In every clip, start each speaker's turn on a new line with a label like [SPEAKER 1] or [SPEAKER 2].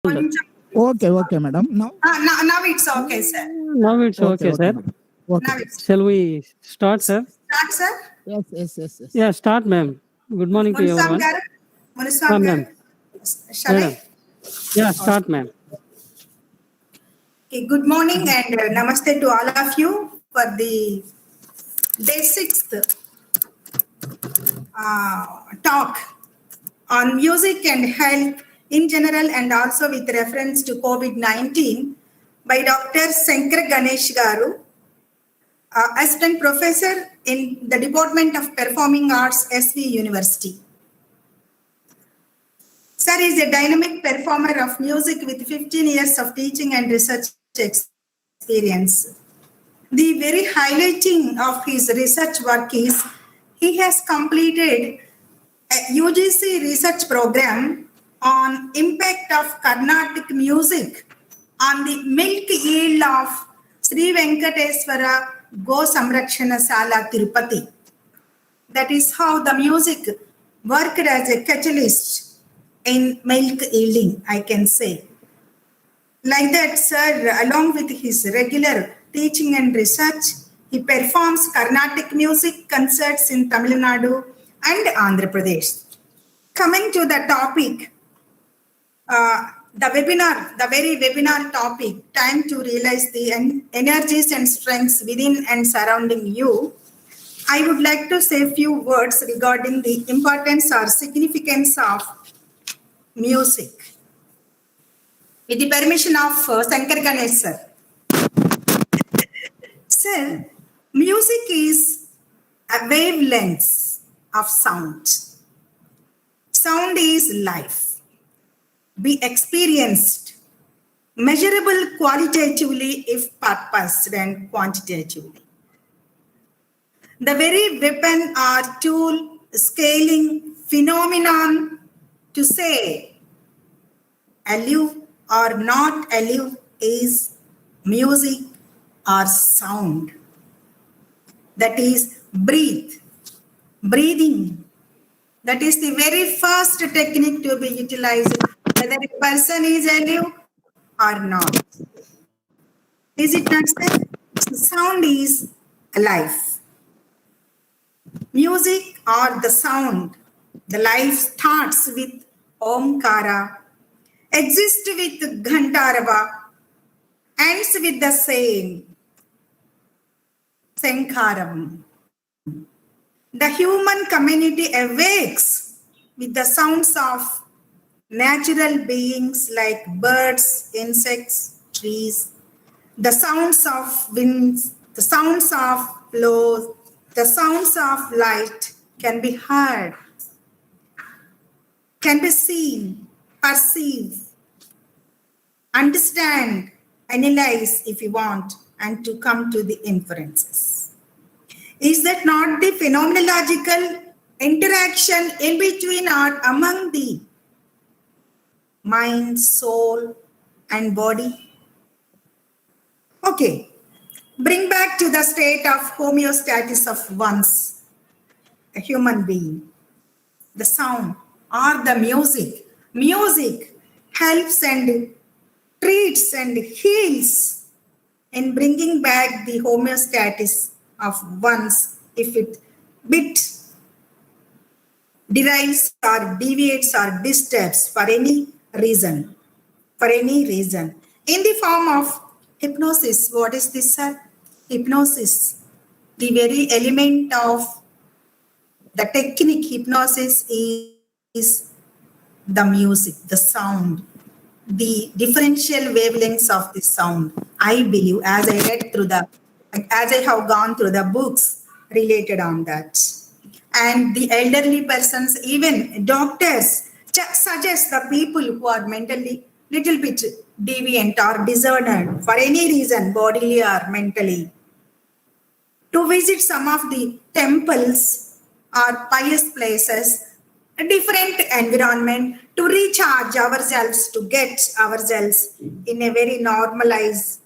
[SPEAKER 1] కొంచెం
[SPEAKER 2] Okay, madam. Now
[SPEAKER 1] now it's okay, sir.
[SPEAKER 3] Now it's okay, sir.
[SPEAKER 2] madam. Okay.
[SPEAKER 1] Now it's
[SPEAKER 3] Shall we start, sir?
[SPEAKER 1] start, sir.
[SPEAKER 2] Yes.
[SPEAKER 3] Yeah, start, ma'am. Good morning to
[SPEAKER 1] Muniswamy
[SPEAKER 3] everyone.
[SPEAKER 1] garu, Muniswamy
[SPEAKER 3] Ma'am.
[SPEAKER 1] garu. Shall I?
[SPEAKER 3] Madam. Yeah, start, ma'am.
[SPEAKER 1] Okay, good morning and namaste to all of you for the day 6th talk on music and health in general and also with reference to COVID-19 by Dr. Shankar Ganesh Garu, Assistant Professor in the Department of Performing Arts, SV University. Sir is a dynamic performer of music with 15 years of teaching and research experience. The very highlighting of his research work is he has completed a UGC research program on impact of Carnatic music on the milk yield of Sri Venkateswara Go Samrakshana Sala Tirupati. That is how the music worked as a catalyst in milk yielding, I can say. Like that, sir, along with his regular teaching and research, he performs Carnatic music concerts in Tamil Nadu and Andhra Pradesh. Coming to the topic, the very webinar topic, time to realize the energies and strengths within and surrounding you. I would like to say a few words regarding the importance or significance of music. With the permission of Shankar Ganesh, sir. Sir, music is a wavelength of sound. Sound is life. Be experienced, measurable qualitatively if purposed and quantitatively. The very weapon or tool scaling phenomenon to say alive or not alive is music or sound. That is breathing. That is the very first technique to be utilized, whether a person is alive or not. Is it not, sir? Sound is alive. Music or the sound, the life starts with Omkara, exists with Ghantarava, ends with the same Sankharam. The human community awakes with the sounds of natural beings like birds, insects, trees, the sounds of winds, the sounds of flows, the sounds of light can be heard, can be seen, perceived, understand, analyze if you want, and to come to the inferences. Is that not the phenomenological interaction in between or among the mind, soul, and body? Okay, bring back to the state of homeostasis of one's a human being. The sound or the music. Music helps and treats and heals in bringing back the homeostasis of one's if it bit derives or deviates or disturbs for any reason. In the form of hypnosis. What is this, sir? Hypnosis. The very element of the technique hypnosis is the music, the sound, the differential wavelengths of the sound. I believe, as I have gone through the books related on that. And the elderly persons, even doctors, suggest the people who are mentally little bit deviant or disordered for any reason, bodily or mentally, to visit some of the temples or pious places, a different environment to recharge ourselves, to get ourselves in a very normalized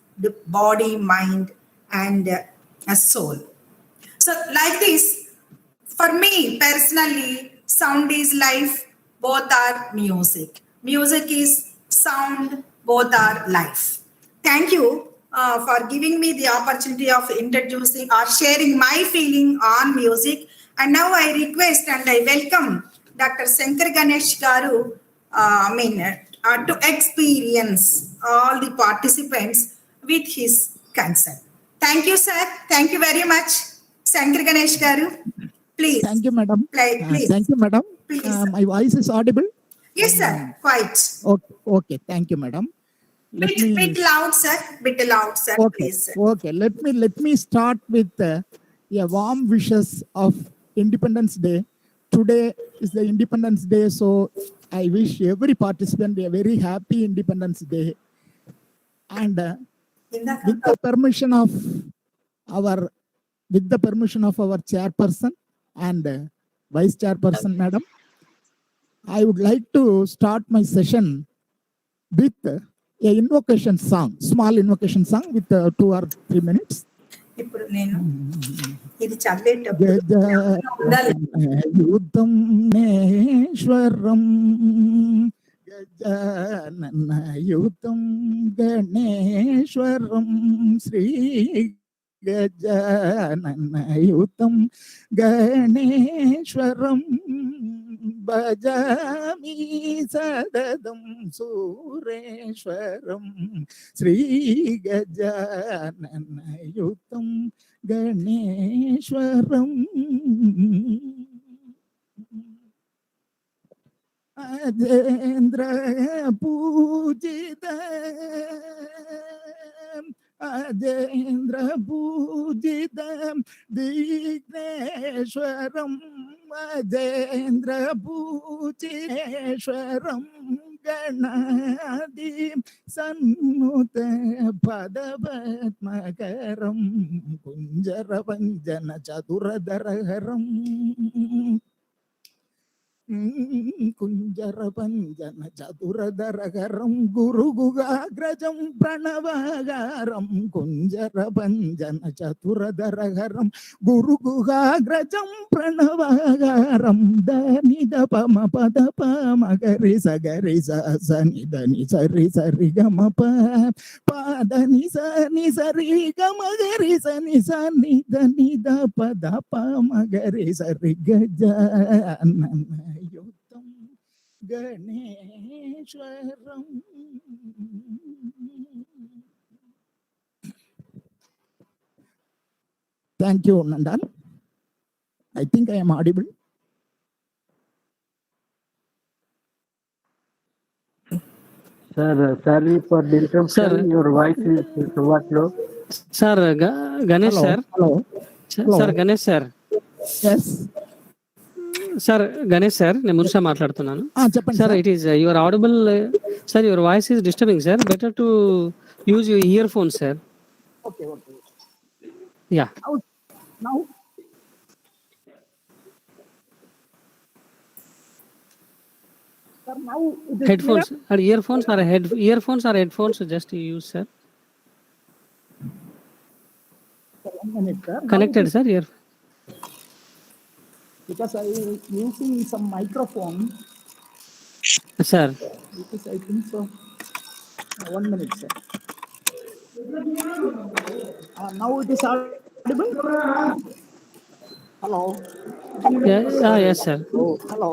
[SPEAKER 1] body, mind, and a soul. So like this, for me personally, sound is life, both are music. Music is sound, both are life. Thank you for giving me the opportunity of introducing or sharing my feeling on music. And now I request and I welcome Dr. Shankar Ganesh Garu to experience all the participants with his consent. Thank you, sir. Thank you very much. Shankar Ganesh Garu, please.
[SPEAKER 2] Thank you, madam.
[SPEAKER 1] Please.
[SPEAKER 2] Thank you, madam.
[SPEAKER 1] Please, sir.
[SPEAKER 2] My voice is audible?
[SPEAKER 1] Yes, sir. Quite.
[SPEAKER 2] Okay. Thank you, madam.
[SPEAKER 1] Bit loud, sir. Bit loud, sir.
[SPEAKER 2] Okay.
[SPEAKER 1] Please, sir.
[SPEAKER 2] Okay. Let me start with a warm wishes of Independence Day. Today is the Independence Day, so I wish every participant a very happy Independence Day. And with the permission of our chairperson and vice chairperson, madam, I would like to start my session with a invocation song, small invocation song with 2 or 3 minutes.
[SPEAKER 1] ఇప్పుడు నేను ఇది చదివేటప్పుడు
[SPEAKER 2] యుద్ధం నేశ్వరం గజాననయుతం గణేశ్వరం శ్రీ గజాననయుతం గణేశ్వరం భజామి సదదం సురేశ్వరం శ్రీ గజాననయుతం గణేశ్వరం అజేంద్ర పూజిత అజేంద్ర పూజిత విఘ్నేశ్వరం అజేంద్ర పూజితేశ్వరం గణాది సన్నుత పదపద్మకరం కుంజరవంజన చతురధరహరం కుంజరపంజన చతురధరహరం గురుగుగాగ్రజం ప్రణవగారం కుంజరపంజన చతురధరహరం గురుగుగాగ్రజం ప్రణవగారం ధనిద పమ పద పమగరి సగరి సని దని సరి సరి గమ పదని సని సరి గమగరి సని సని దని ద పద పమగరి సరి గజాననయుతం గణేశ్వరం. Thank you, Nandal. I think I am audible.
[SPEAKER 4] Sir, sorry for the interruption.
[SPEAKER 3] Sir.
[SPEAKER 4] Your voice is somewhat low.
[SPEAKER 3] Sir, Ganesh
[SPEAKER 2] Hello.
[SPEAKER 3] sir.
[SPEAKER 2] Hello.
[SPEAKER 3] Sir, Ganesh sir.
[SPEAKER 2] Yes.
[SPEAKER 3] Sir Ganesh sir, నేను మురుషా మాట్లాడుతున్నాను.
[SPEAKER 2] చెప్పండి
[SPEAKER 3] sir, it is your audible sir, your voice is disturbing sir. Better to use your year phone sir.
[SPEAKER 2] Okay.
[SPEAKER 3] Yeah,
[SPEAKER 2] Now. Sir, now it is
[SPEAKER 3] headphones or earphones or earphones or headphones just use sir.
[SPEAKER 2] clear? 1 minute, sir.
[SPEAKER 3] Connected sir, ear.
[SPEAKER 2] Because I am using some microphone.
[SPEAKER 3] Sir.
[SPEAKER 2] Because I think so. 1 minute, sir. Now it is audible. Hello.
[SPEAKER 3] Yeah, yes sir.
[SPEAKER 2] Oh, hello.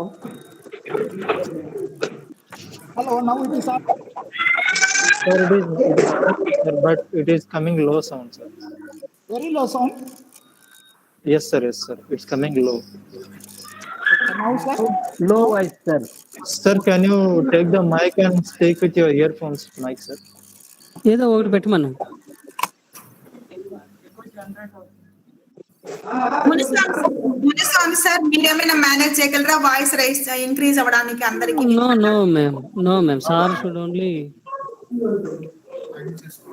[SPEAKER 2] Hello. Now it is audible.
[SPEAKER 5] Sir, it is, sir, but it is coming low sound, sir.
[SPEAKER 2] Very low sound.
[SPEAKER 5] Yes, sir. It's coming low.
[SPEAKER 2] Now, sir.
[SPEAKER 4] Low voice, sir.
[SPEAKER 5] Sir, can you take the mic and speak with your earphones mic, sir?
[SPEAKER 3] ఏదో ఒకటి పెట్టమను.
[SPEAKER 1] Muniswamy sir, మీరేమైనా manage చేయగలరా voice raise increase అవ్వడానికి అందరికి?
[SPEAKER 3] No ma'am. Sir should only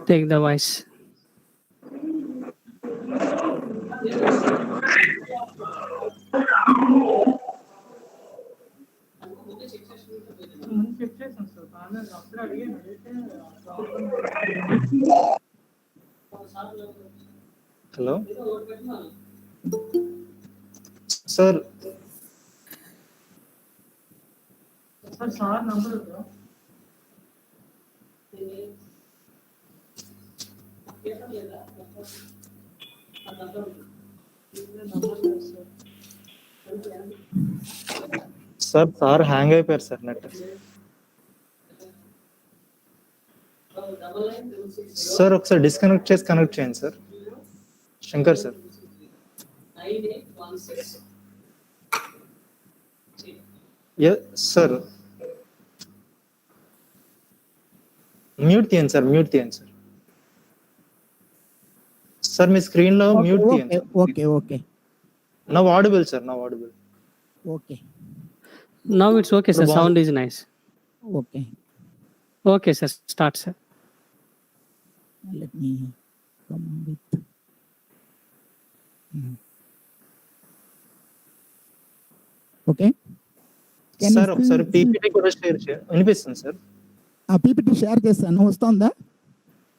[SPEAKER 3] take the voice.
[SPEAKER 5] Hello? Sir. Sir hang అయిపోయారు sir net. Sir ఒకసారి disconnect చేసి connect చేయండి sir. Shankar sir. Sir mute తీయండి సార్, మ్యూట్ తీయండి సార్. సార్ మీ స్క్రీన్ లో మ్యూట్ తీయండి.
[SPEAKER 2] Okay.
[SPEAKER 5] Now audible, sir. Now audible.
[SPEAKER 2] Okay.
[SPEAKER 3] Now it's okay, sir. Sound is nice.
[SPEAKER 2] Okay.
[SPEAKER 3] Okay, sir. Start, sir.
[SPEAKER 2] Let me come with. Okay.
[SPEAKER 5] Sir ఒకసారి PPT కూడా share చేయండి. వినిపిస్తుంది sir.
[SPEAKER 2] ఆ PPT share చేస్తాను, వస్తుందా?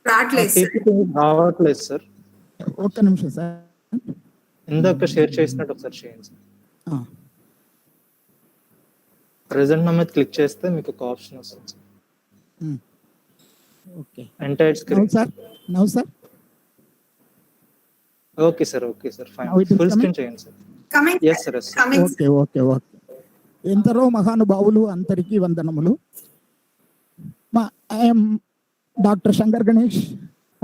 [SPEAKER 1] రావట్లేదు sir.
[SPEAKER 5] PPT రావట్లేదు sir.
[SPEAKER 2] ఒక్క నిమిషం సార్.
[SPEAKER 5] ఇందాక షేర్ చేసినట్టు ఒకసారి చేయండి సార్.
[SPEAKER 2] ఆ,
[SPEAKER 5] ప్రెసెంట్ నా మీద క్లిక్ చేస్తే మీకు ఒక ఆప్షన్ వస్తుంది sir.
[SPEAKER 2] Okay.
[SPEAKER 5] Entire
[SPEAKER 2] now
[SPEAKER 5] screen.
[SPEAKER 2] Sir, now sir.
[SPEAKER 5] Okay sir, okay sir, fine.
[SPEAKER 2] Now it is
[SPEAKER 5] full
[SPEAKER 2] coming?
[SPEAKER 5] Screen చేయండి sir.
[SPEAKER 1] Coming
[SPEAKER 5] Yes, sir, yes, sir.
[SPEAKER 1] Coming
[SPEAKER 2] okay. ఎందరో మహానుభావులు అందరికీ వందనములు. I'm doctor Shankar Ganesh,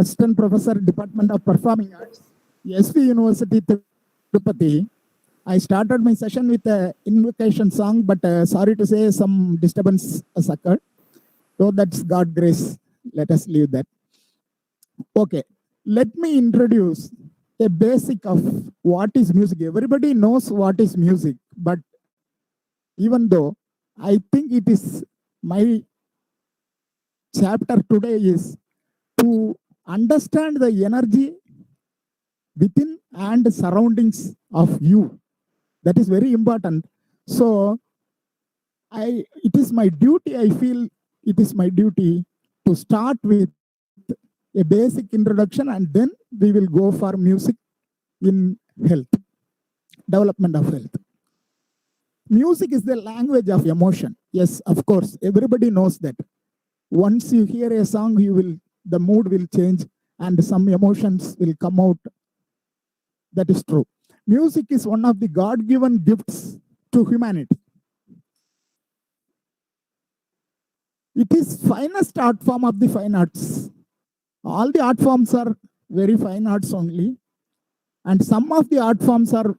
[SPEAKER 2] assistant professor, department of performing arts, SV university Tirupati. I started my session with an invocation song, but sorry to say some disturbance has occurred. So that's God grace. Let us leave that. Okay, let me introduce a basic of what is music. Everybody knows what is music, but even though I think it is my chapter today is to understand the energy within and surroundings of you. That is very important. So it is my duty, I feel it is my duty to start with a basic introduction, and then we will go for music in health, development of health. Music is the language of emotion. Yes, of course, everybody knows that. Once you hear a song, the mood will change and some emotions will come out. That is true. Music is one of the God-given gifts to humanity. It is finest art form of the fine arts. All the art forms are very fine arts only, and some of the art forms are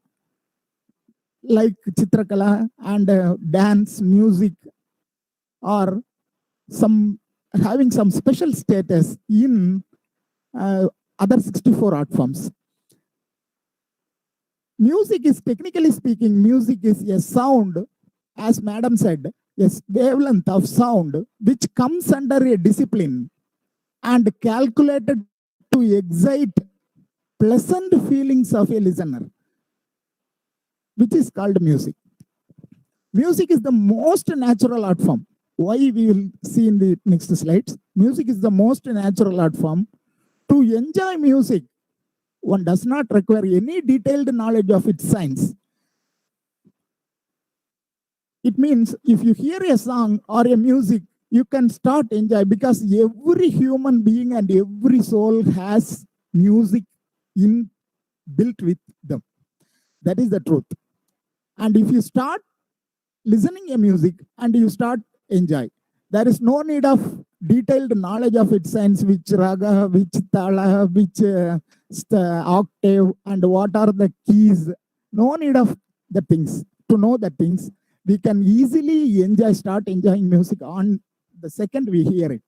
[SPEAKER 2] like Chitrakala and dance, music, or having some special status in other 64 art forms. Music is, technically speaking, music is a sound, as madam said, a wavelength of sound which comes under a discipline and calculated to excite pleasant feelings of a listener, which is called music. Music is the most natural art form. Why, we will see in the next slides. Music is the most natural art form. To enjoy music, one does not require any detailed knowledge of its science. It means if you hear a song or a music, you can start enjoy, because every human being and every soul has music built with them. That is the truth. And if you start listening a music and you start enjoy, there is no need of detailed knowledge of its science, which raga, which tala, which octave, and what are the keys. No need of the things. To know the things, we can easily start enjoying music on the second we hear it.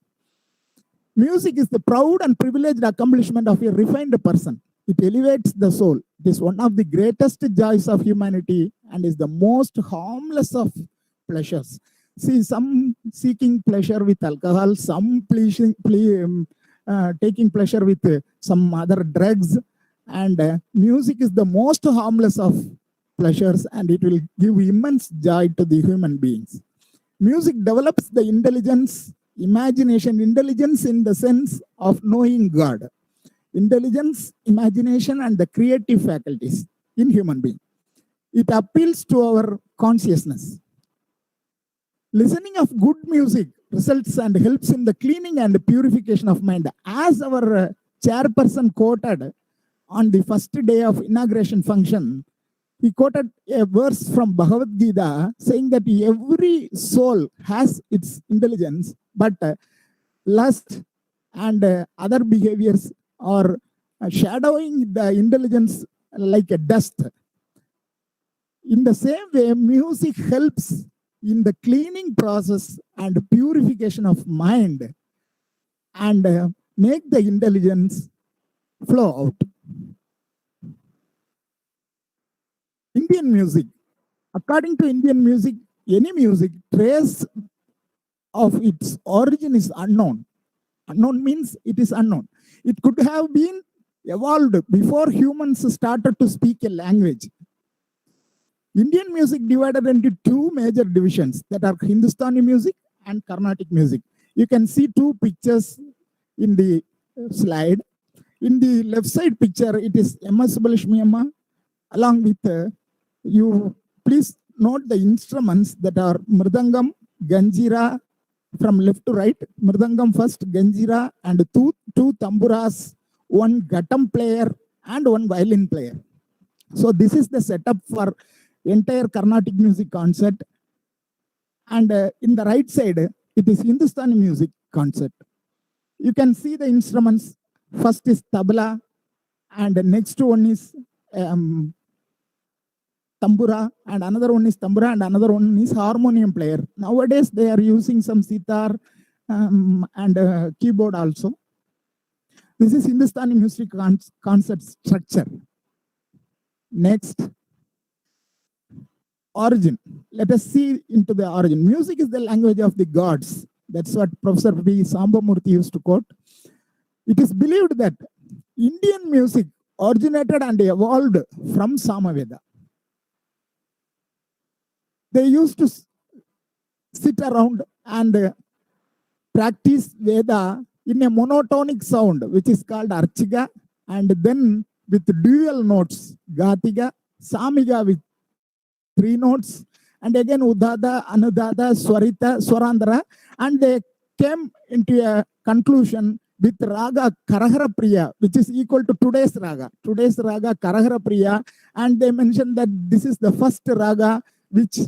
[SPEAKER 2] Music is the proud and privileged accomplishment of a refined person. It elevates the soul. It is one of the greatest joys of humanity and is the most harmless of pleasures. See, some seeking pleasure with alcohol, some taking pleasure with some other drugs, and music is the most harmless of pleasures, and it will give immense joy to the human beings. Music develops the intelligence, imagination, intelligence in the sense of knowing God, intelligence, imagination, and the creative faculties in human being. It appeals to our consciousness. Listening of good music results and helps in the cleaning and purification of mind. As our chairperson quoted on the first day of inauguration function, he quoted a verse from Bhagavad Gita saying that every soul has its intelligence, but lust and other behaviors are shadowing the intelligence like a dust. In the same way, music helps in the cleaning process and purification of mind and make the intelligence flow out. Indian music. According to Indian music, any music, trace of its origin is unknown. Unknown means it is unknown. It could have been evolved before humans started to speak a language. Indian music divided into two major divisions that are Hindustani music and Carnatic music. You can see two pictures in the slide. In the left side picture, it is M.S. Subbulakshmi Amma. Along with you, please note the instruments that are Mridangam, Ganjira, from left to right. Mridangam first, Ganjira, and two tamburas, one ghatam player, and one violin player. So this is the setup for entire Carnatic music concert. And in the right side, it is Hindustani music concert. You can see the instruments. First is tabla, and the next one is tambura, and another one is tambura, and another one is harmonium player. Nowadays, they are using some sitar and keyboard also. This is Hindustani music concert structure. Next, origin. Let us see into the origin. Music is the language of the gods. That's what Professor V. Sambamurthy used to quote. It is believed that Indian music originated and evolved from Samaveda. They used to sit around and practice Veda in a monotonic sound, which is called Archiga, and then with dual notes, Gatiga, Samiga with 3 notes, and again Udada, Anudada, Swarita, Swarandhara, and they came into a conclusion with Raga Karahara Priya, which is equal to today's Raga Karahara Priya, and they mentioned that this is the first Raga which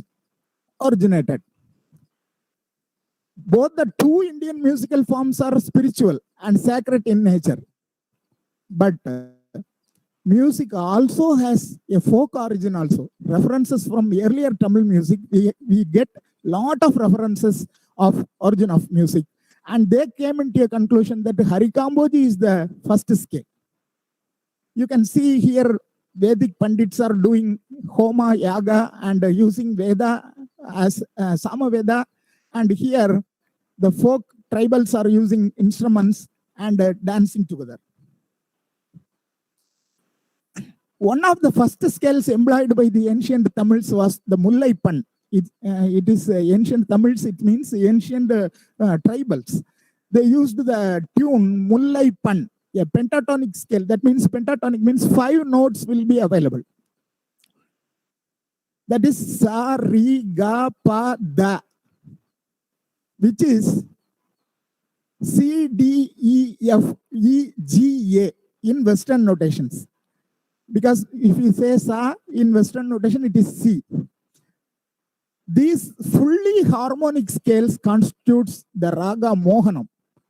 [SPEAKER 2] originated. Both the two Indian musical forms are spiritual and sacred in nature. But music also has a folk origin also. References from earlier Tamil music, we get lot of references of origin of music. And they came into a conclusion that Harikamboji is the first scale. You can see here Vedic Pandits are doing Homa, Yaga, and using Veda as Samaveda. And here the folk tribals are using instruments and dancing together. One of the first scales employed by the ancient Tamils was the Mullaipan. It is ancient Tamils, it means ancient tribals. They used the tune Mullaipan, a pentatonic scale. That means pentatonic means 5 notes will be available. That is Sa, Ri, Ga, Pa, Da, which is C, D, E, F, E, G, A in Western notations. Because if you say Sa in Western notation, it is C. These fully harmonic scales constitutes the Raga Mohanam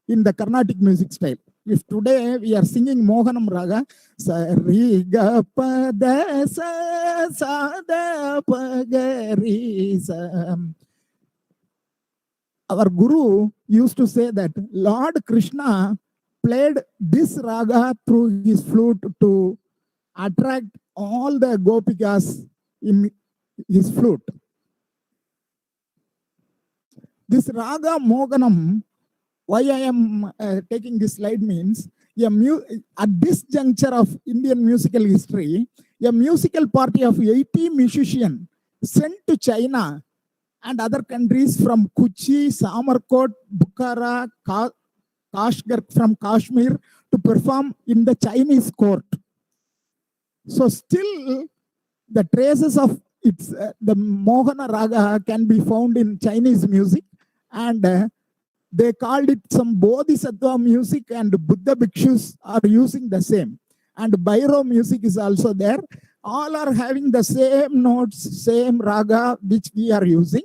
[SPEAKER 2] in the Carnatic music style. If today we are singing Mohanam Raga, Sa Ri Ga Pa Da Sa Sa Da Pa Ga Ri Sa. Our Guru used to say that Lord Krishna played this Raga through his flute to attract all the gopikas in his flute. This Raga Moganam, why I am taking this slide means, at this juncture of Indian musical history, a musical party of 80 musicians sent to China and other countries from Kochi, Samarkand, Bukhara, Kashgar from Kashmir to perform in the Chinese court. So still the traces of its the Mohana Raga can be found in Chinese music, and They called it some Bodhisattva music, and Buddha bhikshus are using the same. And Bhairo music is also there. All are having the same notes, same raga, which we are using.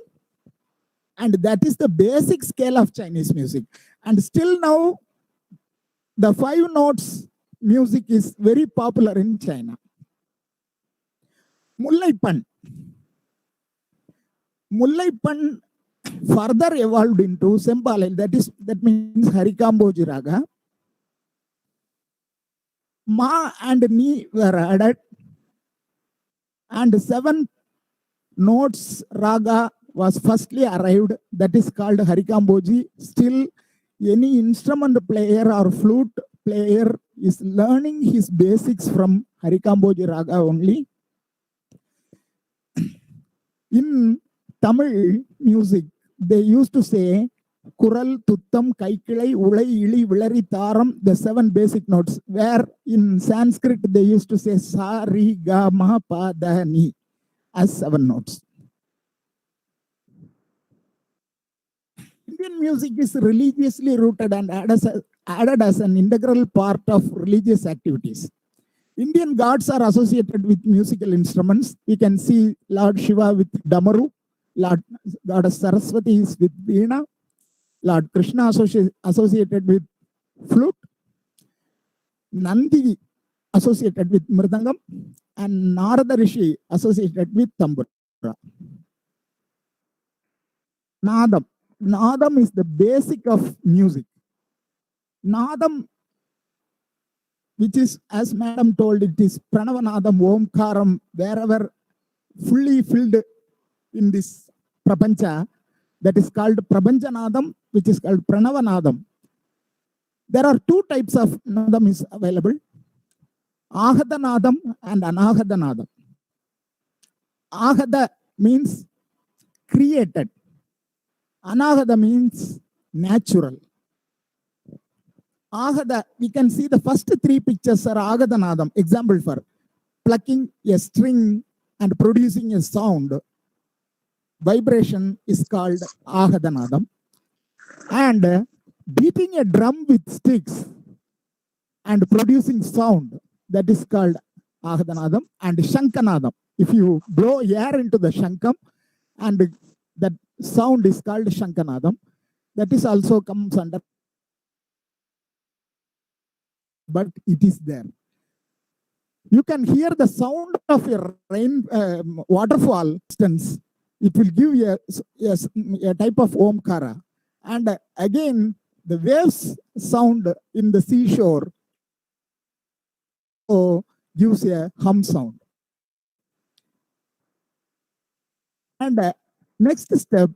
[SPEAKER 2] And that is the basic scale of Chinese music. And still now, the 5 notes music is very popular in China. Mullaipan. Mullaipan further evolved into Sempalai, that means Harikamboji Raga. Ma and Ni were added, and 7 notes Raga was firstly arrived, that is called Harikamboji. Still, any instrument player or flute player is learning his basics from Harikamboji Raga only. In Tamil music, they used to say Kural, Tuttam, Kaikilai, Ulai, Ili, Vilari, Taram, the 7 basic notes, where in Sanskrit they used to say Sa, Ri, Ga, Ma, Pa, Da, Ni as 7 notes. Indian music is religiously rooted and added as an integral part of religious activities. Indian gods are associated with musical instruments. We can see Lord Shiva with Damaru, Lord Goddess Saraswati is with Veena, Lord Krishna associated with flute, Nandi associated with Mridangam, and Narada Rishi associated with Tambura. Nadam. Nadam is the basic of music. Nadam, which is, as Madam told, it is Pranavanadam, Omkaram, wherever fully filled in this Prapancha, that is called Prabhanjanadam, which is called Pranavanadam. There are 2 types of Nadam is available, Ahadanadam and Anahadanadam. Ahada means created. Anahada means natural. Ahada, we can see the first 3 pictures are Agadanadam. Example for plucking a string and producing a sound. Vibration is called Ahadanadam. And beating a drum with sticks and producing sound, that is called Ahadanadam. And Shankanadam. If you blow air into the Shankam, and that sound is called Shankanadam. That is also comes under, but it is there. You can hear the sound of a waterfall, instance. It will give you a type of Omkara. And again, the waves sound in the seashore gives a hum sound. And next step,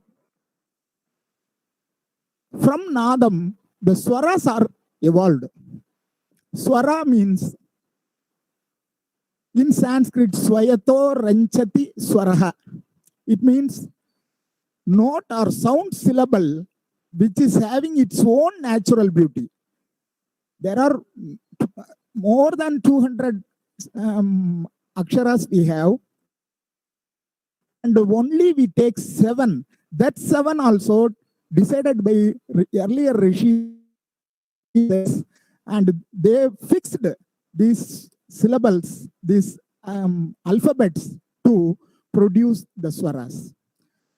[SPEAKER 2] from Nadam, the Swaras are evolved. Swara means, in Sanskrit, Swayato Ranchati Swaraha. It means note or sound syllable which is having its own natural beauty. There are more than 200 aksharas we have, and only we take 7. That 7 also decided by earlier rishis, and they fixed these syllables, these alphabets to produce the swaras.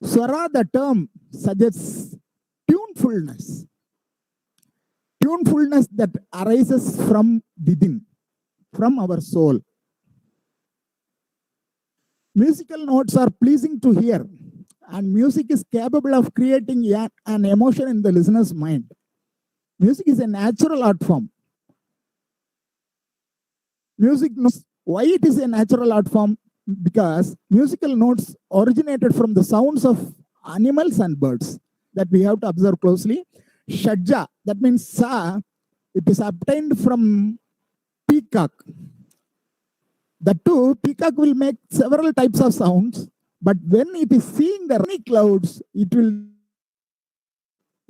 [SPEAKER 2] Swara, the term, suggests tunefulness. Tunefulness that arises from within, from our soul. Musical notes are pleasing to hear, and music is capable of creating an emotion in the listener's mind. Music is a natural art form. Music notes, why it is a natural art form? Because musical notes originated from the sounds of animals and birds that we have to observe closely. Shadja, that means sa, it is obtained from peacock. The two, peacock will make several types of sounds, but when it is seeing the rainy clouds, it will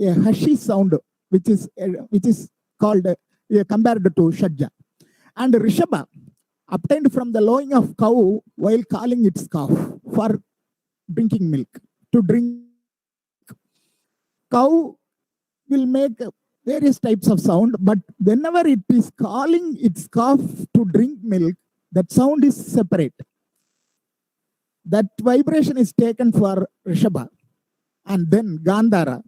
[SPEAKER 2] a hushy sound, which is called compared to Shadja. And Rishabha, obtained from the lowing of cow while calling its calf for drinking milk, to drink. Cow will will make various types of sound, but whenever it is calling its calf to drink milk, that sound is separate. That vibration is taken for Rishabha. And then Gandhara.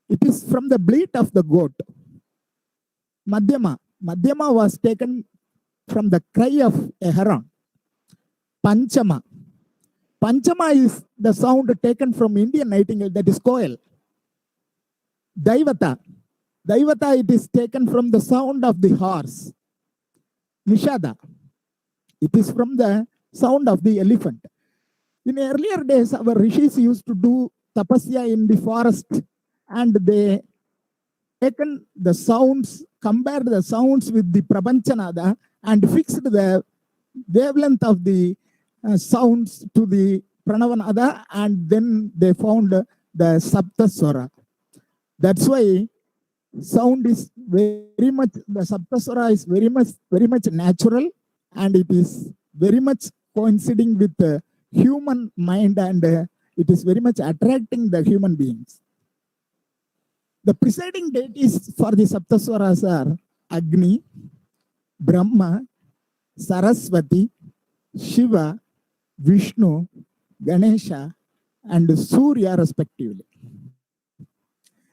[SPEAKER 2] It is from the bleat of the goat. Madhyama. Madhyama was taken from the cry of a heron. Panchama. Panchama is the sound taken from Indian nightingale, that is koel. Daivata. Daivata, it is taken from the sound of the horse. Nishada. It is from the sound of the elephant. In earlier days, our rishis used to do tapasya in the forest, and they taken the sounds, compared the sounds with the Prapanchanada, and fixed the wavelength of the sounds to the Pranavanada, and then they found the Saptaswara. That's why sound is very much, the Saptaswara is very much natural, and it is very much coinciding with the human mind, and it is very much attracting the human beings. The presiding deities for the Saptaswaras are Agni, Brahma, Saraswati, Shiva, Vishnu, Ganesha, and Surya respectively.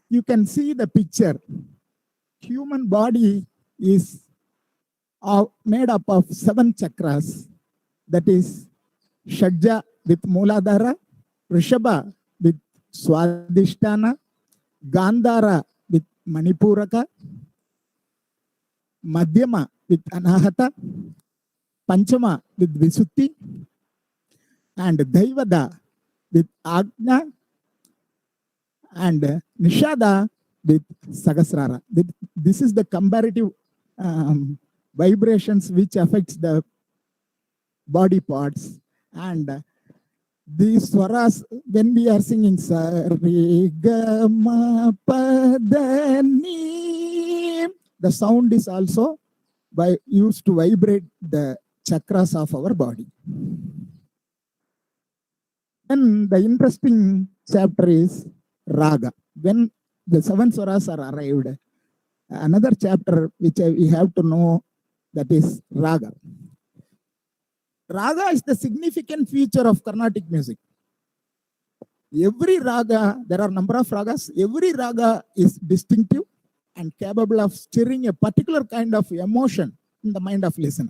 [SPEAKER 2] You can see the picture. Human body is made up of 7 chakras. That is Shadja with Mooladhara, Rishabha with Swadhisthana, Gandhara with Manipuraka, Madhyama with Anahata, Panchama with Visuddhi, and Daivada with Agna, and Nishada with Sahasrara. This is the comparative vibrations which affects the body parts. And these swaras, when we are singing Sari Gama Padani, the sound is also used to vibrate the chakras of our body. And the interesting chapter is Raga. When the 7 swaras are arrived, another chapter which we have to know, that is Raga. Raga is the significant feature of Carnatic music. Every raga, there are a number of ragas, every raga is distinctive and capable of stirring a particular kind of emotion in the mind of listener.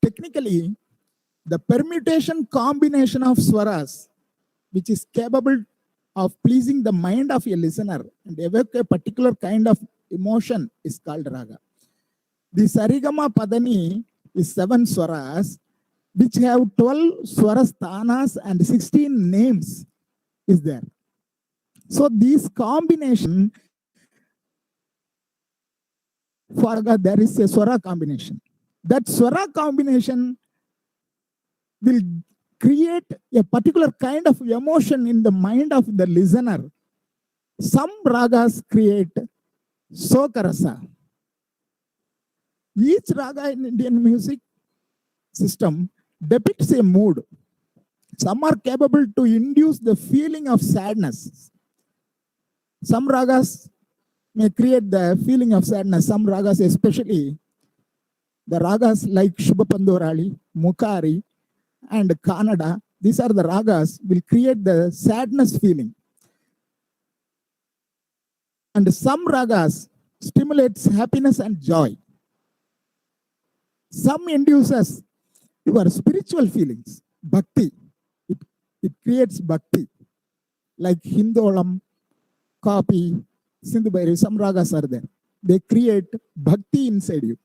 [SPEAKER 2] Technically, the permutation combination of swaras, which is capable of pleasing the mind of a listener and evoke a particular kind of emotion, is called raga. The Sarigama Padani is 7 swaras, which have 12 swarasthanas and 16 names is there. So these combination, for there is a swara combination. That swara combination will create a particular kind of emotion in the mind of the listener. Some ragas create sokarasa. Each raga in Indian music system depicts a mood. Some are capable to induce the feeling of sadness. Some ragas may create the feeling of sadness. Some ragas, especially the ragas like Shubhapandorali, Mukari, and Kannada, these are the ragas will create the sadness feeling. And some ragas stimulates happiness and joy. Some induces your spiritual feelings, bhakti. It creates bhakti. Like Hindolam, Kapi, Sindhu Bhairavi, some ragas are there. They create bhakti inside you.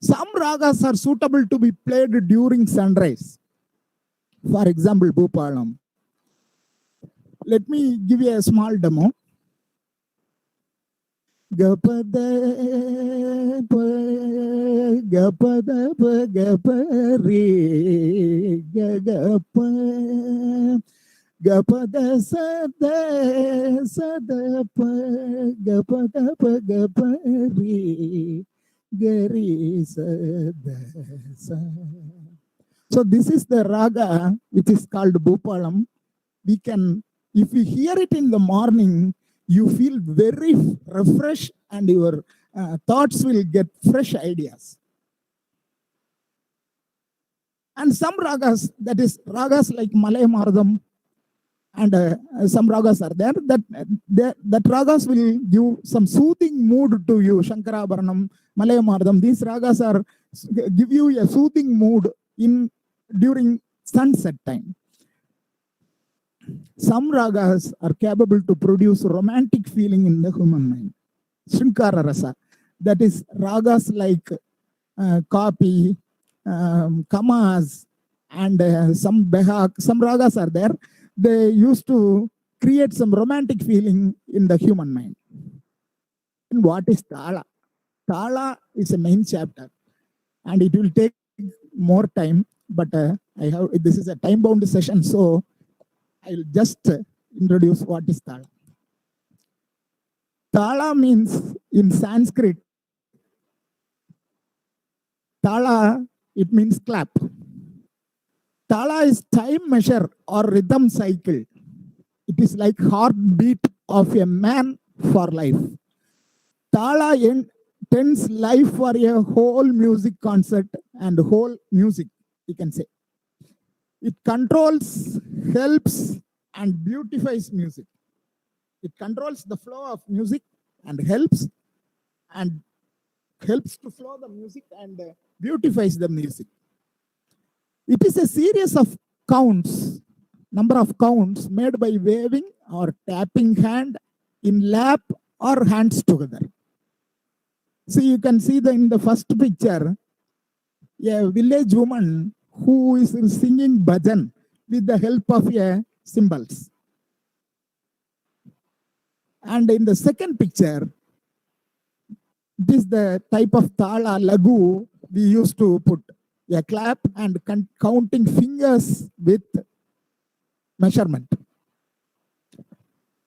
[SPEAKER 2] Some ragas are suitable to be played during sunrise. For example, Bhupalam. Let me give you a small demo. Gapada gapada gapari gagapa gapada sada sadapa gapada gapari gari sada sa. So this is the raga which is called Bhupalam. We can If you hear it in the morning, you feel very refreshed and your thoughts will get fresh ideas. And some ragas, that is ragas like Malay Mardam, and some ragas are there that ragas will give some soothing mood to you. Shankarabharanam, Malay Mardam, these ragas are give you a soothing mood in during sunset time. Some ragas are capable to produce romantic feeling in the human mind. Shrinkara rasa, that is ragas like Kapi, Kamas, and some Behak, some ragas are there. They used to create some romantic feeling in the human mind. And what is Tala? Tala is a main chapter, and it will take more time. But this is a time-bound session, so I'll just introduce what is Tala. Tala means in Sanskrit. Tala, it means clap. Tala is time measure or rhythm cycle. It is like heartbeat of a man for life. Tala tends life for a whole music concert and whole music, you can say. It controls, helps, and beautifies music. It controls the flow of music and helps to flow the music and beautifies the music. It is a series of counts, number of counts made by waving or tapping hand in lap or hands together. See, you can see in the first picture, a village woman who is singing bhajan with the help of cymbals. And in the second picture, this is the type of tala lagu we used to put a clap and counting fingers with measurement.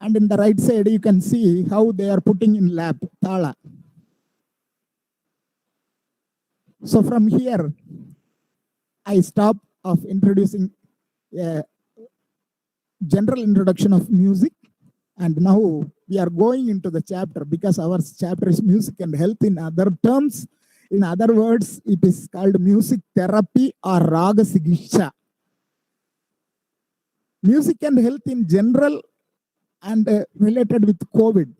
[SPEAKER 2] And in the right side, you can see how they are putting in lap tala. So from here, I stop of introducing a general introduction of music. And now we are going into the chapter because our chapter is music and health in other terms. In other words, it is called music therapy or raga sigisha. Music and health in general and related with COVID.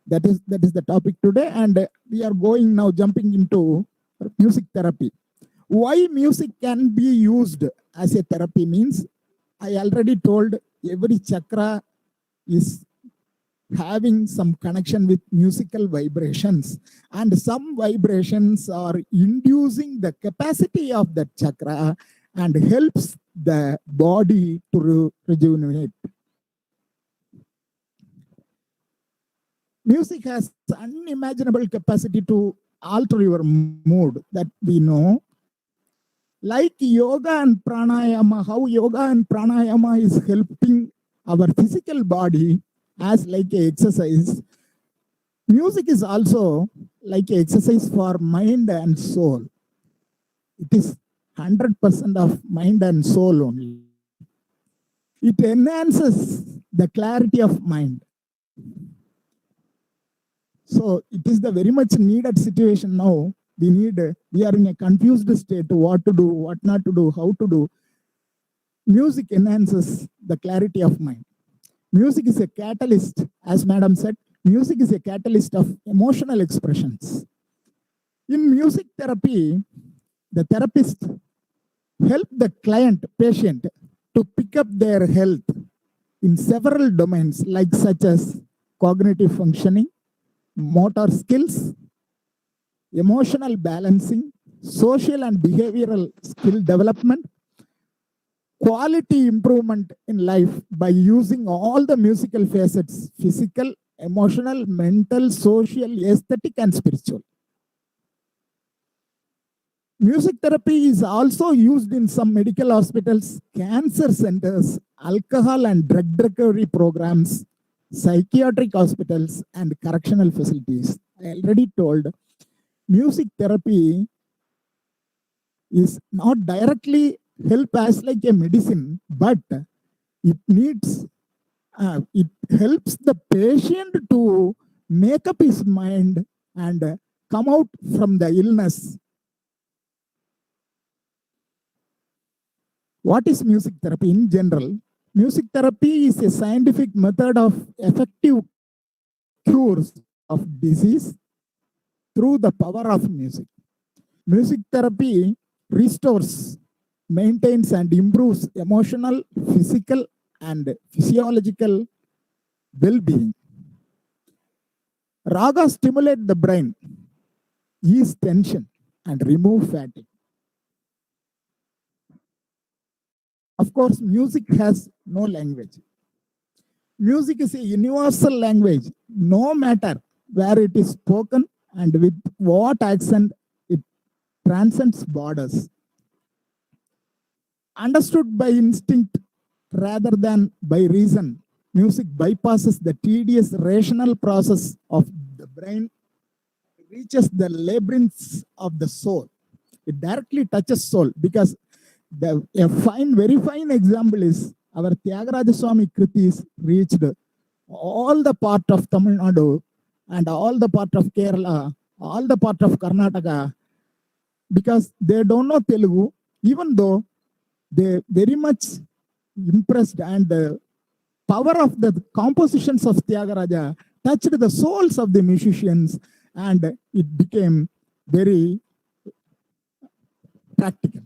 [SPEAKER 2] That is the topic today. And we are going now jumping into music therapy. Why music can be used as a therapy means, I already told every chakra is having some connection with musical vibrations, and some vibrations are inducing the capacity of that chakra and helps the body to rejuvenate. Music has unimaginable capacity to alter your mood, that we know. Like yoga and pranayama, how yoga and pranayama is helping our physical body as like an exercise. Music is also like an exercise for mind and soul. It is 100% of mind and soul only. It enhances the clarity of mind. So it is the very much needed situation now. We are in a confused state, what to do, what not to do, how to do. Music enhances the clarity of mind. Music is a catalyst, as madam said, music is a catalyst of emotional expressions. In music therapy, the therapist help the patient to pick up their health in several domains, like such as cognitive functioning, motor skills, emotional balancing, social and behavioral skill development, quality improvement in life by using all the musical facets: physical, emotional, mental, social, aesthetic, and spiritual. Music therapy is also used in some medical hospitals, cancer centers, alcohol and drug recovery programs, psychiatric hospitals, and correctional facilities. I already told, music therapy is not directly help as like a medicine, but it needs It helps the patient to make up his mind and come out from the illness. What is music therapy in general? Music therapy is a scientific method of effective cures of disease through the power of music. Music therapy restores, maintains, and improves emotional, physical, and physiological well-being. Raga stimulate the brain, ease tension, and remove fatigue. Of course, music has no language. Music is a universal language, no matter where it is spoken and with what accent. It transcends borders. Understood by instinct rather than by reason, music bypasses the tedious rational process of the brain, reaches the labyrinths of the soul. It directly touches soul, because a very fine example is our Tyagaraja Swami Kritis reached all the part of Tamil Nadu and all the part of Kerala, all the part of Karnataka, because they don't know Telugu, even though they very much impressed, and the power of the compositions of Tyagaraja touched the souls of the musicians, and it became very practical.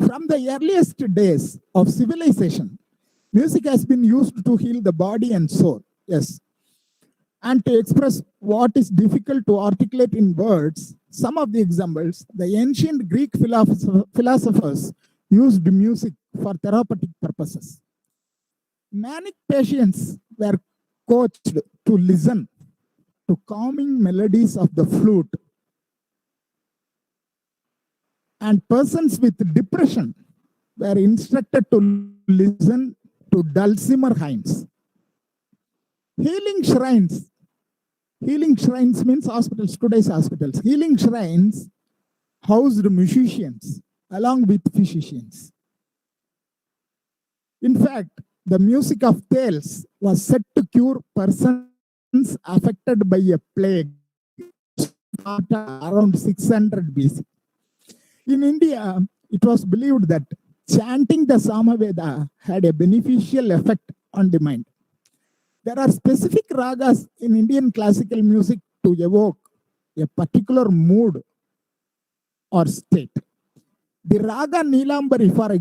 [SPEAKER 2] From the earliest days of civilization, music has been used to heal the body and soul, yes, and to express what is difficult to articulate in words. Some of the examples: the ancient Greek philosophers used music for therapeutic purposes. Manic patients were coached to listen to calming melodies of the flute, and persons with depression were instructed to listen to dulcimer hymns. Healing shrines means hospitals, today's hospitals. Healing shrines housed musicians along with physicians. In fact, the music of tales was said to cure persons affected by a plague around 600 BC. In India, it was believed that chanting the Samaveda had a beneficial effect on the mind. There are specific ragas in Indian classical music to evoke a particular mood or state. The raga Neelambari, for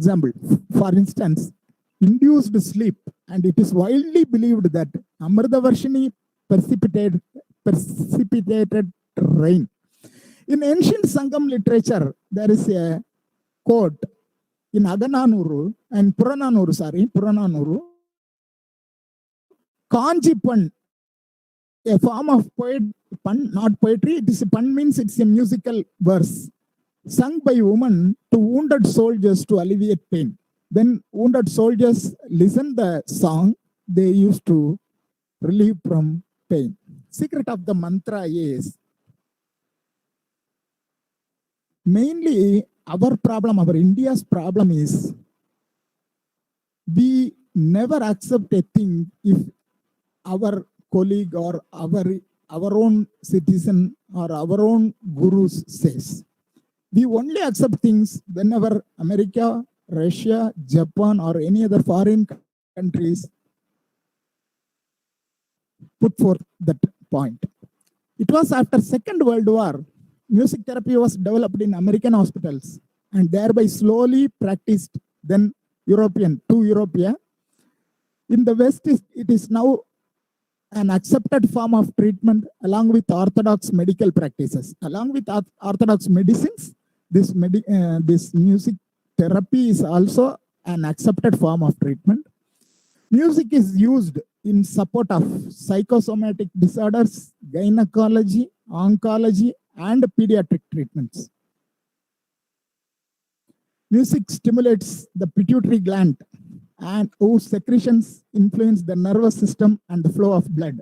[SPEAKER 2] instance, induced sleep, and it is widely believed that Amritavarshini precipitated rain. In ancient Sangam literature, there is a quote in Agananuru and Purananuru, Kanjipan, a form of pun, not poetry, it is a pun, means it's a musical verse, sung by women to wounded soldiers to alleviate pain. When wounded soldiers listened the song, they used to relieve from pain. Secret of the mantra is mainly our India's problem is we never accept a thing if our colleague or our own citizen or our own guru says. We only accept things whenever America, Russia, Japan, or any other foreign countries put forth that point. It was after Second World War, music therapy was developed in American hospitals and thereby slowly practiced then to Europe. In the West, it is now an accepted form of treatment along with orthodox medical practices. Along with orthodox medicines, this music therapy is also an accepted form of treatment. Music is used in support of psychosomatic disorders, gynecology, oncology, and pediatric treatments. Music stimulates the pituitary gland, and whose secretions influence the nervous system and the flow of blood.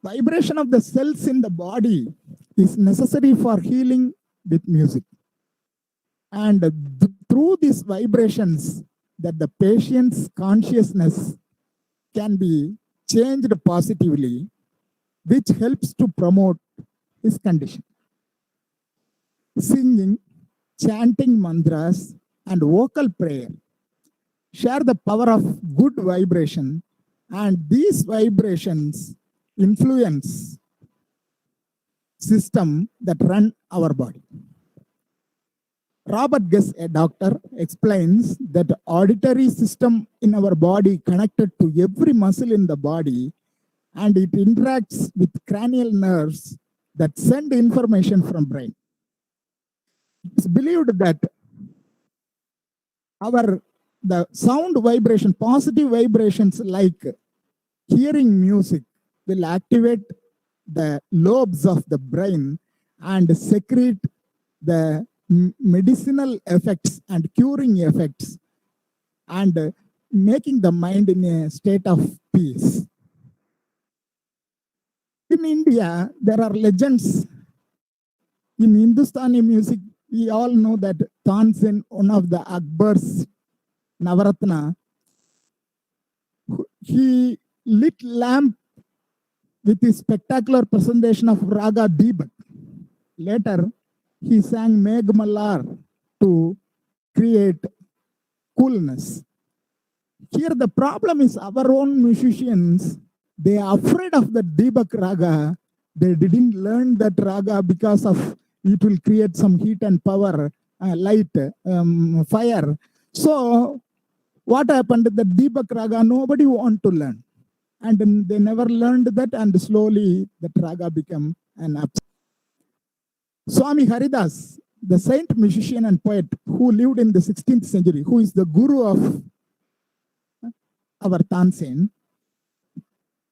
[SPEAKER 2] Vibration of the cells in the body is necessary for healing with music. And through these vibrations, that the patient's consciousness can be changed positively, which helps to promote his condition. Singing, chanting mantras, and vocal prayer share the power of good vibration, and these vibrations influence system that run our body. Robert Guess, a doctor, explains that the auditory system in our body connected to every muscle in the body, and it interacts with cranial nerves that send information from brain. It's believed that the sound vibration, positive vibrations like hearing music will activate the lobes of the brain and secrete the medicinal effects and curing effects and making the mind in a state of peace. In India, there are legends. In Hindustani music, we all know that Tansen, one of the Akbar's Navaratna, he lit lamp with his spectacular presentation of Raga Deepak. Later, he sang Megh Mallar to create coolness. Here the problem is our own musicians, they are afraid of the Deepak Raga. They didn't learn that Raga because of it will create some heat and power, light, fire. So what happened? The Deepak Raga, nobody want to learn. And then they never learned that, and slowly that Raga became an absence. Swami Haridas, the saint musician and poet who lived in the 16th century, who is the guru of our Tansen,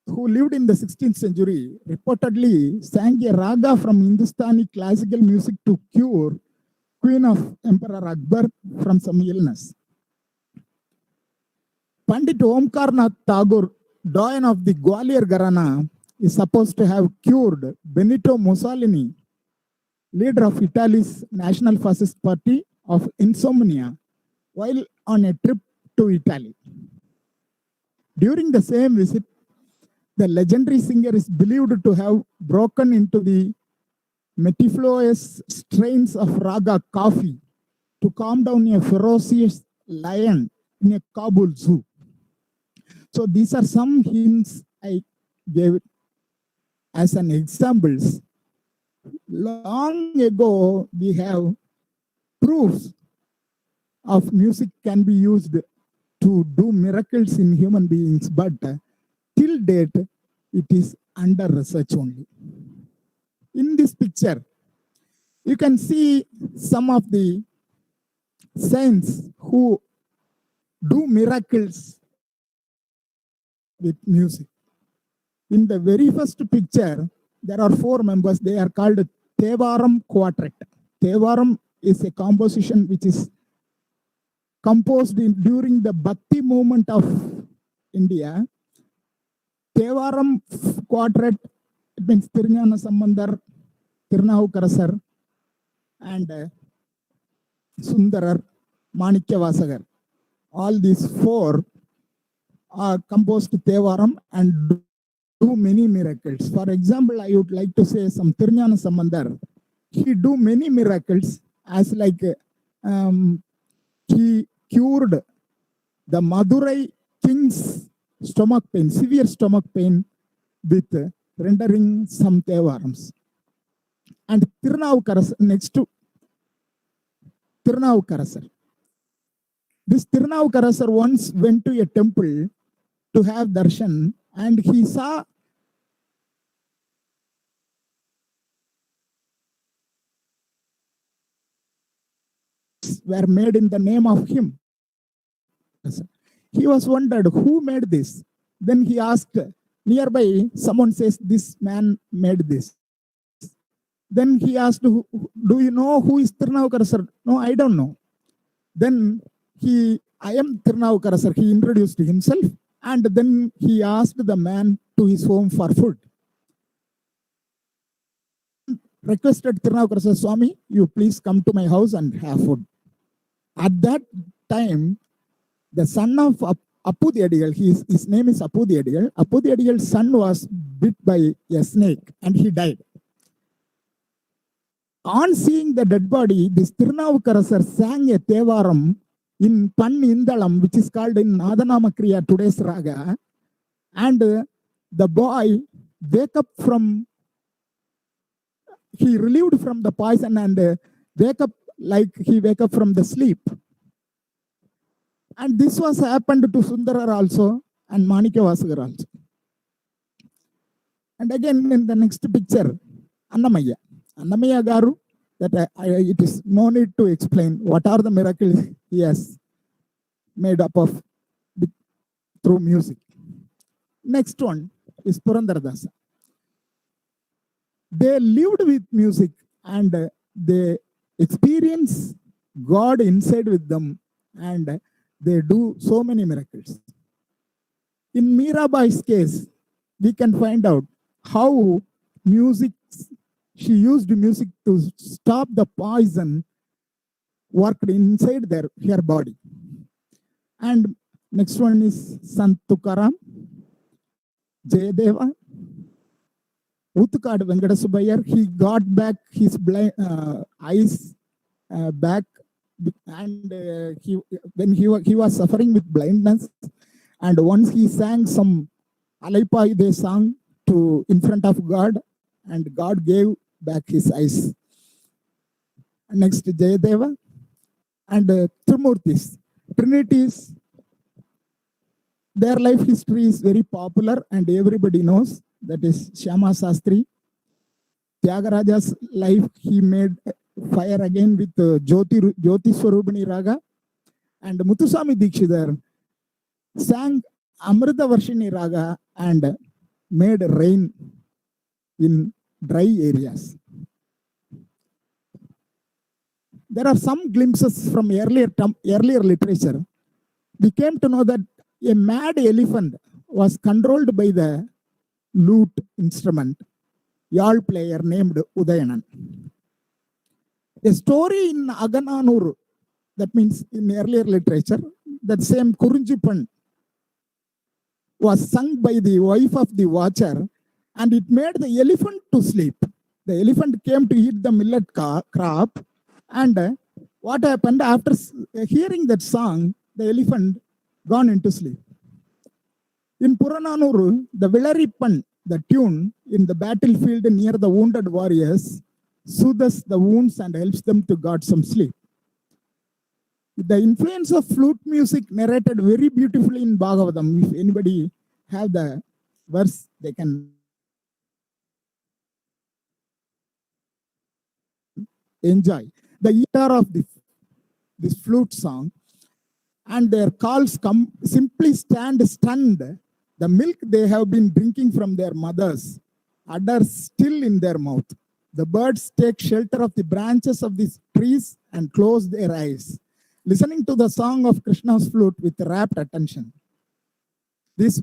[SPEAKER 2] who lived in the 16th century, reportedly sang a raga from Hindustani classical music to cure Queen of Emperor Akbar from some illness. Pandit Omkarnath Tagore, doyen of the Gwalior Gharana, is supposed to have cured Benito Mussolini, leader of Italy's National Fascist Party, of insomnia while on a trip to Italy. During the same visit, the legendary singer is believed to have broken into the mellifluous strains of Raga Kafi to calm down a ferocious lion in a Kabul zoo. So these are some hints I gave as an examples. Long ago, we have proofs of music can be used to do miracles in human beings, but till date, it is under research only. In this picture, you can see some of the saints who do miracles with music. In the very first picture, there are 4 members. They are called Thevaram Quartet. Thevaram is a composition which is composed during the Bhakti movement of India. Thevaram Quartet, it means Tirunjana Sambandar, Tirunavukarasar, and Sundarar, Manikya Vasagar. All these 4 are composed Thevaram and do many miracles. For example, I would like to say some Tirunjana Sambandar. He do many miracles as like he cured the Madurai king's stomach pain, severe stomach pain, with rendering some Thevarams. And Tirunavukarasar, next to Tirunavukarasar. This Tirunavukarasar once went to a temple to have darshan, and he saw were made in the name of him. He was wondered who made this. Then he asked nearby, someone says this man made this. Then he asked, do you know who is Tirunavukarasar? No, I don't know. Then I am Tirunavukarasar. He introduced himself, and then he asked the man to his home for food. Requested Tirunavukarasar, Swami, you please come to my house and have food. At that time, the son of Appudiyadigal, his name is Appudiyadigal. Appudiyadigal's son was bit by a snake and he died. On seeing the dead body, this Tirunavukkarasar sang a Tevaram in Pan Indalam, which is called in Nadanama Kriya, today's Raga. And the boy wake up from, he relieved from the poison and wake up like he wake up from the sleep. And this was happened to Sundarar also and Manikya Vasagar also. And again in the next picture, Annamaya. Annamaya Garu, that it is no need to explain what are the miracles he has made up of through music. Next one is Purandaradasa. They lived with music and they experience God inside with them and they do so many miracles. In Mirabai's case, we can find out how music, she used music to stop the poison worked inside her body. And next one is Sant Tukaram, Jayadeva, Uthukad Venkatasubayar. He got back his eyes back, and when he was suffering with blindness, and once he sang some Alaipai, they sang to in front of God, and God gave back his eyes. Next, Jayadeva and Trimurtis, Trinities. Their life history is very popular and everybody knows. That is Shyama Sastri. Tyagaraja's life, he made fire again with Jyoti Swarupini Raga. And Muthuswami Dikshidhar sang Amrita Varshini Raga and made rain in dry areas. There are some glimpses from earlier literature. We came to know that a mad elephant was controlled by the lute instrument, yawl player named Udayanan. A story in Agananur, that means in earlier literature, that same Kurunjipan was sung by the wife of the watcher and it made the elephant to sleep. The elephant came to eat the millet crop, and what happened after hearing that song, the elephant gone into sleep. In Purananuru, the Vilaripan, the tune in the battlefield near the wounded warriors, soothes the wounds and helps them to get some sleep. The influence of flute music narrated very beautifully in Bhagavatam. If anybody have the verse, they can enjoy. The guitar of this flute song and their calls simply stand stunned. The milk they have been drinking from their mothers, udders still in their mouth. The birds take shelter of the branches of these trees and close their eyes, listening to the song of Krishna's flute with rapt attention. This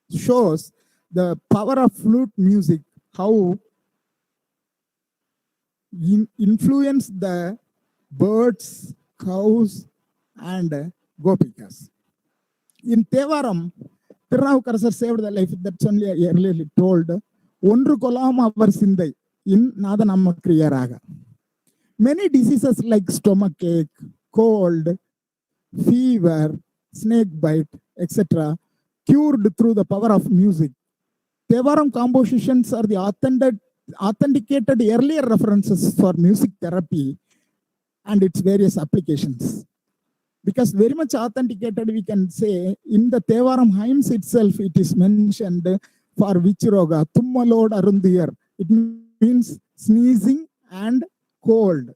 [SPEAKER 2] shows the power of flute music, how influenced the birds, cows, and gopikas. In Tevaram, Tirunavukkarasar saved the life, that's only earlier told. Ondru kolam avar sindai in Nadanama Kriya Raga. Many diseases like stomachache, cold, fever, snake bite, etc., cured through the power of music. Tevaram compositions are the authenticated earlier references for music therapy and its various applications. Because very much authenticated, we can say, in the Tevaram hymns itself, it is mentioned for which roga, Tummalod Arundiyar. It means sneezing and cold.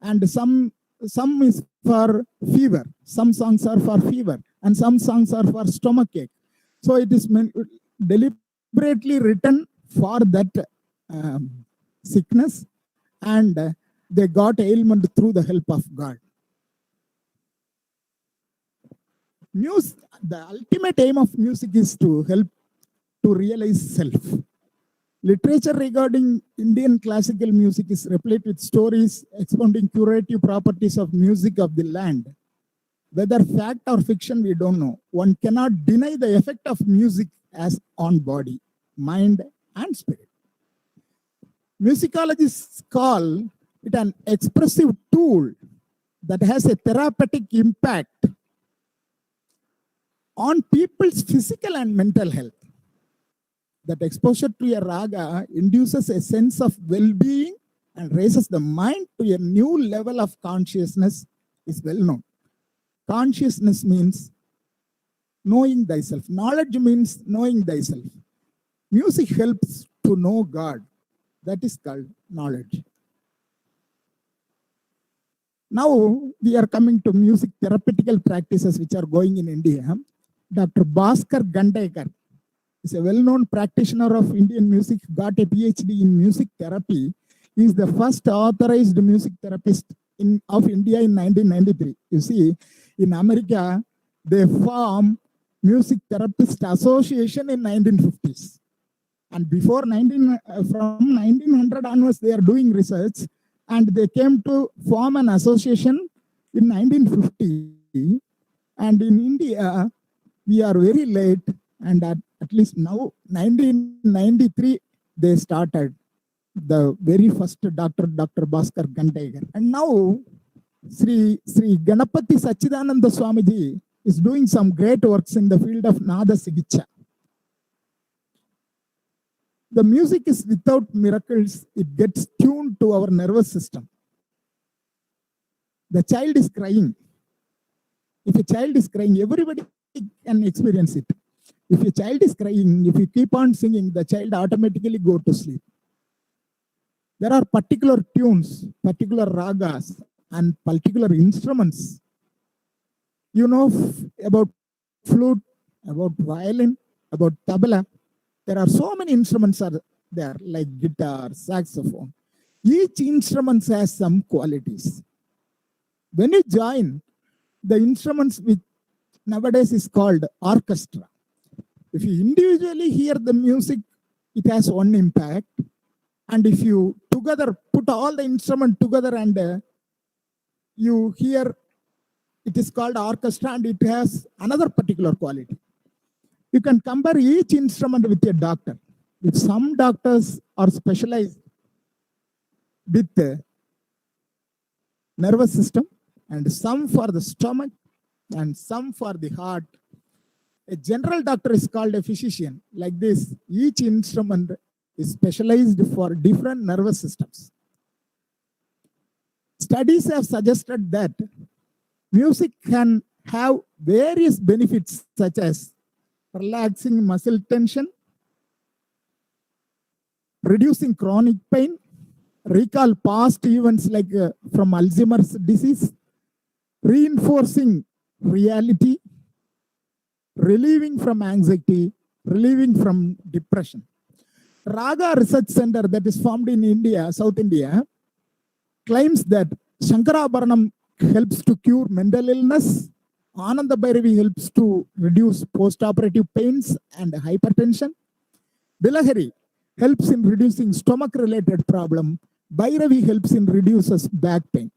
[SPEAKER 2] And some is for fever. Some songs are for fever. And some songs are for stomachache. So it is deliberately written for that sickness. And they got ailment through the help of God. The ultimate aim of music is to help to realize self. Literature regarding Indian classical music is replete with stories expounding curative properties of music of the land. Whether fact or fiction, we don't know. One cannot deny the effect of music as on body, mind, and spirit. Musicologists call it an expressive tool that has a therapeutic impact on people's physical and mental health. That exposure to a raga induces a sense of well-being and raises the mind to a new level of consciousness is well known. Consciousness means knowing thyself. Knowledge means knowing thyself. Music helps to know God. That is called knowledge. Now we are coming to music therapeutical practices which are going in India. Dr. Bhaskar Gandekar is a well-known practitioner of Indian music, got a PhD in music therapy. He is the first authorized music therapist of India in 1993. You see, in America, they formed Music Therapist Association in 1950s. And before from 1900 onwards, they are doing research, and they came to form an association in 1950. And in India, we are very late, and at least now, 1993, they started the very first Dr. Bhaskar Gandekar. And now, Sri Ganapati Sachidananda Swamiji is doing some great works in the field of Nada Sigicha. The music is without miracles, it gets tuned to our nervous system. The child is crying. If a child is crying, everybody can experience it. If a child is crying, if you keep on singing, the child automatically go to sleep. There are particular tunes, particular ragas, and particular instruments. You know about flute, about violin, about tabla. There are so many instruments are there, like guitar, saxophone. Each instrument has some qualities. When you join the instruments, which nowadays is called orchestra, if you individually hear the music, it has one impact. And if you together put all the instruments together and you hear, it is called orchestra, and it has another particular quality. You can compare each instrument with a doctor. If some doctors are specialized with the nervous system, and some for the stomach, and some for the heart. A general doctor is called a physician. Like this, each instrument is specialized for different nervous systems. Studies have suggested that music can have various benefits such as relaxing muscle tension, reducing chronic pain, recall past events like from Alzheimer's disease, reinforcing reality, relieving from anxiety, relieving from depression. Raga Research Center that is formed in India, South India, claims that Shankarabharanam helps to cure mental illness, Ananda Bhairavi helps to reduce post-operative pains and hypertension, Bilahari helps in reducing stomach-related problem, Bhairavi helps in reduces back pain.